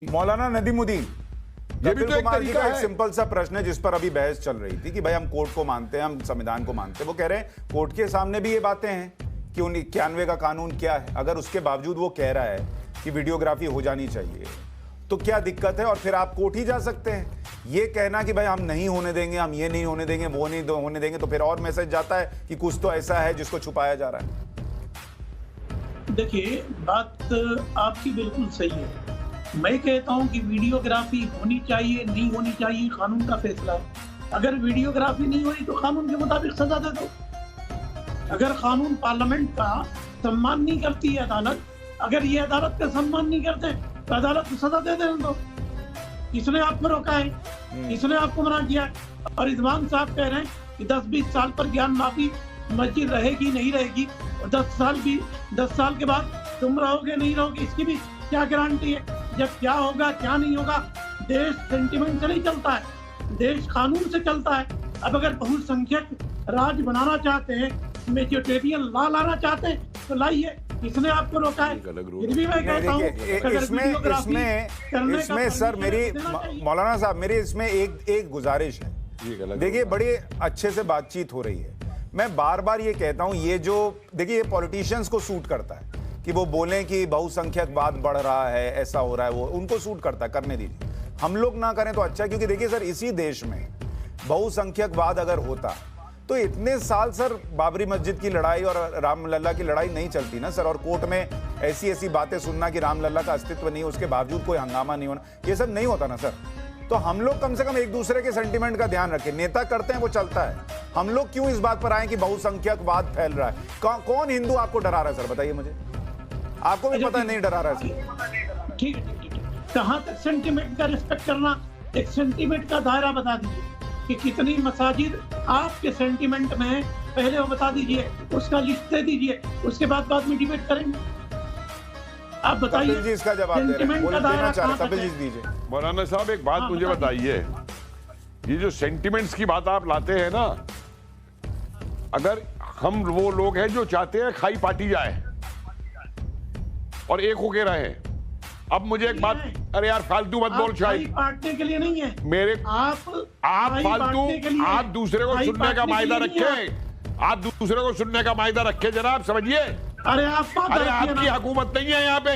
मौलाना नदीमुद्दीन, ये भी कपिल तो एक कुमार जी तरीका का एक है। सिंपल सा प्रश्न है जिस पर अभी बहस चल रही थी कि भाई हम कोर्ट को मानते हैं, हम संविधान को मानते हैं। वो कह रहे हैं कोर्ट के सामने भी ये बातें हैं कि 91 का कानून क्या है। अगर उसके बावजूद वो कह रहा है कि वीडियोग्राफी हो जानी चाहिए तो क्या दिक्कत है? और फिर आप कोर्ट ही जा सकते हैं। ये कहना कि भाई हम नहीं होने देंगे, हम ये नहीं होने देंगे, वो नहीं होने देंगे, तो फिर और मैसेज जाता है कि कुछ तो ऐसा है जिसको छुपाया जा रहा है। देखिए, बात आपकी बिल्कुल सही है। मैं कहता हूं कि वीडियोग्राफी होनी चाहिए, नहीं होनी चाहिए, कानून का फैसला है। अगर वीडियोग्राफी नहीं हुई तो कानून के मुताबिक सजा दे दो। अगर कानून पार्लियामेंट का सम्मान नहीं करती है अदालत, अगर ये अदालत का सम्मान नहीं करते तो अदालत को सजा दे देने दो। किसने आपको रोका है? किसने आपको मना किया है? और इमाम साहब कह रहे हैं कि 10-20 साल पर ज्ञान माफी मस्जिद रहेगी नहीं रहेगी, और 10 साल के बाद तुम रहोगे नहीं रहोगे, इसकी भी क्या गारंटी है? जब क्या होगा क्या नहीं होगा, देश सेंटिमेंट से नहीं चलता है, देश कानून से चलता है। अब अगर बहुसंख्यक राज बनाना चाहते हैं, मेजोरिटेरियन लॉ लाना चाहते हैं तो लाइए। किसने आपको रोका है? फिर भी मैं कहता हूं इसमें सर मेरी मौलाना साहब मेरी इसमें एक गुजारिश है। देखिए, बड़ी अच्छे से बातचीत हो रही है। मैं बार बार ये कहता हूं, ये जो देखिए ये पॉलिटिशियंस को सूट करता है कि वो बोलें कि बहुसंख्यकवाद बढ़ रहा है, ऐसा हो रहा है, वो उनको सूट करता है, करने दीजिए। हम लोग ना करें तो अच्छा है, क्योंकि देखिए सर, इसी देश में बहुसंख्यकवाद अगर होता तो इतने साल सर बाबरी मस्जिद की लड़ाई और रामलला की लड़ाई नहीं चलती ना सर। और कोर्ट में ऐसी ऐसी बातें सुनना कि रामलला का अस्तित्व नहीं है, उसके बावजूद कोई हंगामा नहीं होना, ये सब नहीं होता ना सर। तो हम लोग कम से कम एक दूसरे के सेंटिमेंट का ध्यान रखें। नेता करते हैं वो चलता है, हम लोग क्यों इस बात पर आए कि बहुसंख्यकवाद फैल रहा है? कौन हिंदू आपको डरा रहा है सर, बताइए मुझे। आपको भी पता नहीं डरा रहा है। ठीक है। कहां तक सेंटिमेंट का रिस्पेक्ट करना, एक सेंटिमेंट का दायरा बता दीजिए कि कितनी मसाजिद आपके सेंटिमेंट में है, पहले वो बता दीजिए, उसका लिस्ट दे दीजिए, उसके बाद में डिबेट करेंगे। आप बताइए। कपिल जी इसका जवाब दे रहे हैं, बोल देना चाह रहे हैं, कपिल जी दीजिए। मौलाना साहब एक बात मुझे बताइए, ये जो सेंटिमेंट्स की बात आप लाते हैं ना, अगर हम वो लोग हैं जो चाहते हैं खाई पाटी जाए और एक होके रहे, अब मुझे एक बात, अरे यार फालतू मत बोल शायद, बांटने के लिए नहीं है मेरे आप फालतू, आप दूसरे को सुनने का मायदा रखें, आप दूसरे को सुनने का मायदा रखें जनाब, समझिए। अरे आपकी हुकूमत नहीं है यहाँ पे,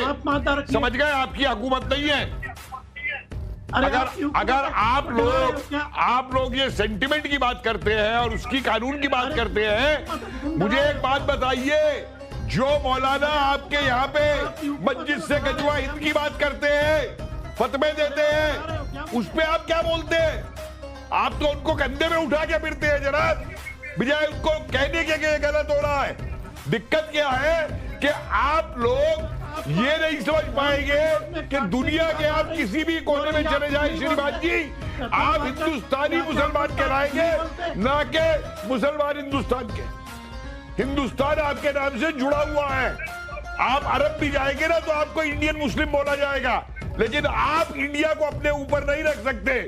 समझ गए? आपकी हुकूमत नहीं है। अगर आप लोग ये सेंटिमेंट की बात करते हैं और उसकी कानून की बात करते हैं, मुझे एक बात बताइए, जो मौलाना आपके यहाँ पे मस्जिद से गजवा हिंद की बात करते हैं, फतवे देते हैं, उस पे आप क्या बोलते हैं? आप तो उनको कंधे में उठा के फिरते हैं जनाब, बजाय उनको कहने के ये गलत हो रहा है। दिक्कत क्या है कि आप लोग ये नहीं समझ पाएंगे कि दुनिया के आप किसी भी कोने में चले जाए श्रीमान जी, आप हिंदुस्तानी मुसलमान कहलाएंगे, ना के मुसलमान हिंदुस्तान के। हिंदुस्तान आपके नाम से जुड़ा हुआ है। आप अरब भी जाएंगे ना तो आपको इंडियन मुस्लिम बोला जाएगा, लेकिन आप इंडिया को अपने ऊपर नहीं रख सकते,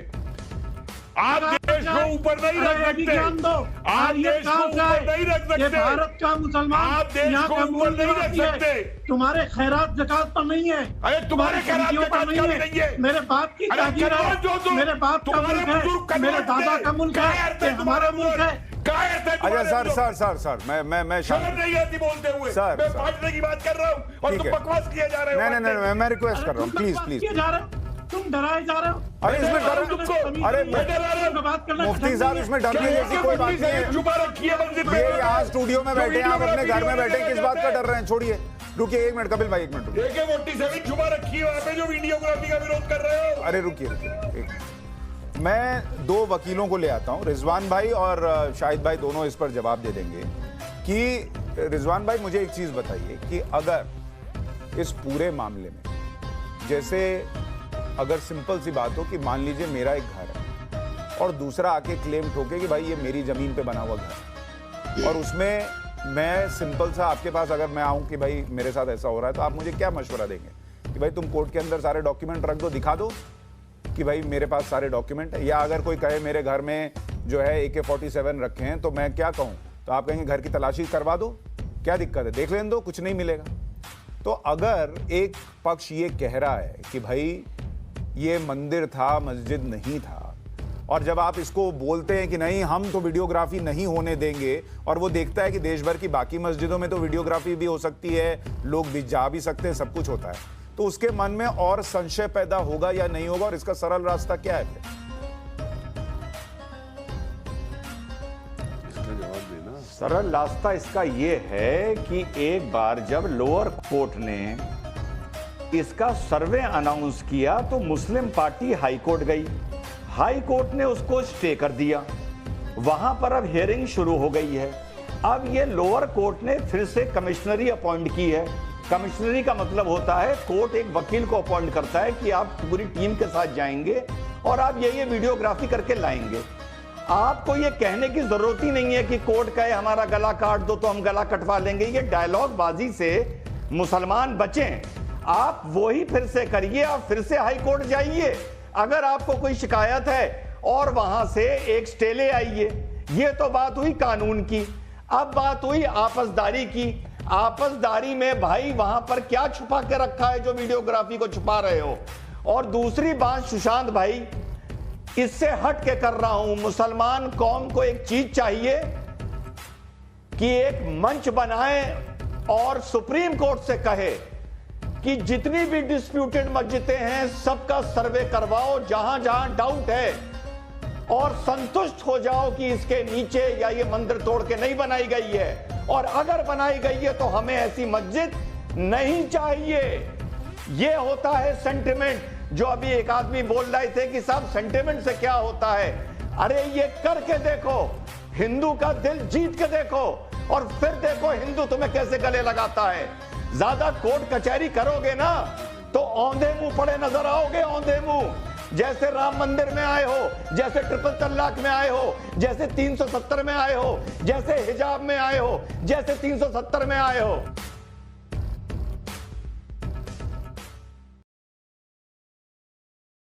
आप देश को ऊपर नहीं रख सकते, आप देश को ऊपर नहीं रख सकते, भारत का मुसलमान आप देश को ऊपर नहीं रख सकते। तुम्हारे खैरात ज़कात पर नहीं है, अरे तुम्हारे खैरात ज़कात का भी नहीं है, मेरे बाप की जागीर है, मेरे बाप का मुल्क है, मेरे दादा का मुल्क है, हमारा मुल्क है। अच्छा सर मैं शर्म नहीं आती बोलते हुए, सर मैं बांटने की बात कर रहा हूँ और तुम बकवास किए जा रहे हो। नहीं, मैं रिक्वेस्ट कर रहा हूँ, प्लीज। तुम डराए जा रहे हो। अरे इसमें डर, अरे मुफ्ती साहब इसमें डरने जैसी कोई बात नहीं है। छुपा रखी है मंदिर पे। ये यहाँ स्टूडियो में बैठे हैं, आप अपने घर में बैठे, किस बात का डर रहे हैं? छोड़िए, रुकिए एक मिनट कपिल भाई, एक मिनट रुकिए। AK-47 छुपा रखी है वहाँ पे, जो वीडियोग्राफी का विरोध कर रहे हो। अरे रुकिए एक मिनट, मैं 2 वकीलों को ले आता हूँ, रिजवान भाई और शाहिद भाई, दोनों इस पर जवाब दे देंगे। कि रिजवान भाई मुझे एक चीज बताइए कि अगर इस पूरे मामले में, जैसे अगर सिंपल सी बात हो कि मान लीजिए मेरा एक घर है और दूसरा आके क्लेम ठोके कि भाई ये मेरी जमीन पे बना हुआ घर है, और उसमें मैं सिंपल सा आपके पास अगर मैं आऊं कि भाई मेरे साथ ऐसा हो रहा है, तो आप मुझे क्या मशवरा देंगे कि भाई तुम कोर्ट के अंदर सारे डॉक्यूमेंट रख दो, दिखा दो कि भाई मेरे पास सारे डॉक्यूमेंट है? या अगर कोई कहे मेरे घर में जो है AK-47 रखे हैं, तो मैं क्या कहूं? तो आप कहेंगे घर की तलाशी करवा दो, क्या दिक्कत है, देख लेने दो, कुछ नहीं मिलेगा। तो अगर एक पक्ष ये कह रहा है कि भाई ये मंदिर था, मस्जिद नहीं था। और जब आप इसको बोलते हैं कि नहीं हम तो वीडियोग्राफी नहीं होने देंगे, और वो देखता है कि देश भर की बाकी मस्जिदों में तो वीडियोग्राफी भी हो सकती है, लोग भी जा भी सकते हैं, सब कुछ होता है, तो उसके मन में और संशय पैदा होगा या नहीं होगा? और इसका सरल रास्ता क्या है फिर? सरल रास्ता इसका ये है कि एक बार जब लोअर कोर्ट ने इसका सर्वे अनाउंस किया तो मुस्लिम पार्टी हाई कोर्ट गई, हाई कोर्ट ने उसको स्टे कर दिया, वहां पर अब हियरिंग शुरू हो गई है। अब ये लोअर कोर्ट ने फिर से कमिश्नरी अपॉइंट की है। कमिश्नरी का मतलब होता है कोर्ट एक वकील को अपॉइंट करता है कि आप पूरी टीम के साथ जाएंगे और आप ये वीडियोग्राफी करके लाएंगे। आपको ये कहने की जरूरत ही नहीं है कि कोर्ट कहे हमारा गला काट दो तो हम गला कटवा लेंगे। ये डायलॉग बाजी से मुसलमान बचें, आप वही फिर से करिए, आप फिर से हाई कोर्ट जाइए अगर आपको कोई शिकायत है और वहां से एक स्टे ले आइए। ये तो बात हुई कानून की। अब बात हुई आपसदारी की। आपसदारी में भाई वहां पर क्या छुपा के रखा है जो वीडियोग्राफी को छुपा रहे हो? और दूसरी बात सुशांत भाई, इससे हट के कर रहा हूं, मुसलमान कौम को एक चीज चाहिए कि एक मंच बनाए और सुप्रीम कोर्ट से कहे कि जितनी भी डिस्प्यूटेड मस्जिदें हैं सबका सर्वे करवाओ जहां जहां डाउट है, और संतुष्ट हो जाओ कि इसके नीचे या ये मंदिर तोड़ के नहीं बनाई गई है, और अगर बनाई गई है तो हमें ऐसी मस्जिद नहीं चाहिए। ये होता है सेंटिमेंट। जो अभी एक आदमी बोल रहे थे कि साहब सेंटिमेंट से क्या होता है, अरे ये करके देखो, हिंदू का दिल जीत के देखो और फिर देखो हिंदू तुम्हें कैसे गले लगाता है। ज्यादा कोर्ट कचहरी करोगे ना तो औंधे मुंह पड़े नजर आओगे, औंधे मुंह। जैसे राम मंदिर में आए हो, जैसे ट्रिपल तलाक में आए हो, जैसे 370 में आए हो, जैसे हिजाब में आए हो, जैसे 370 में आए हो।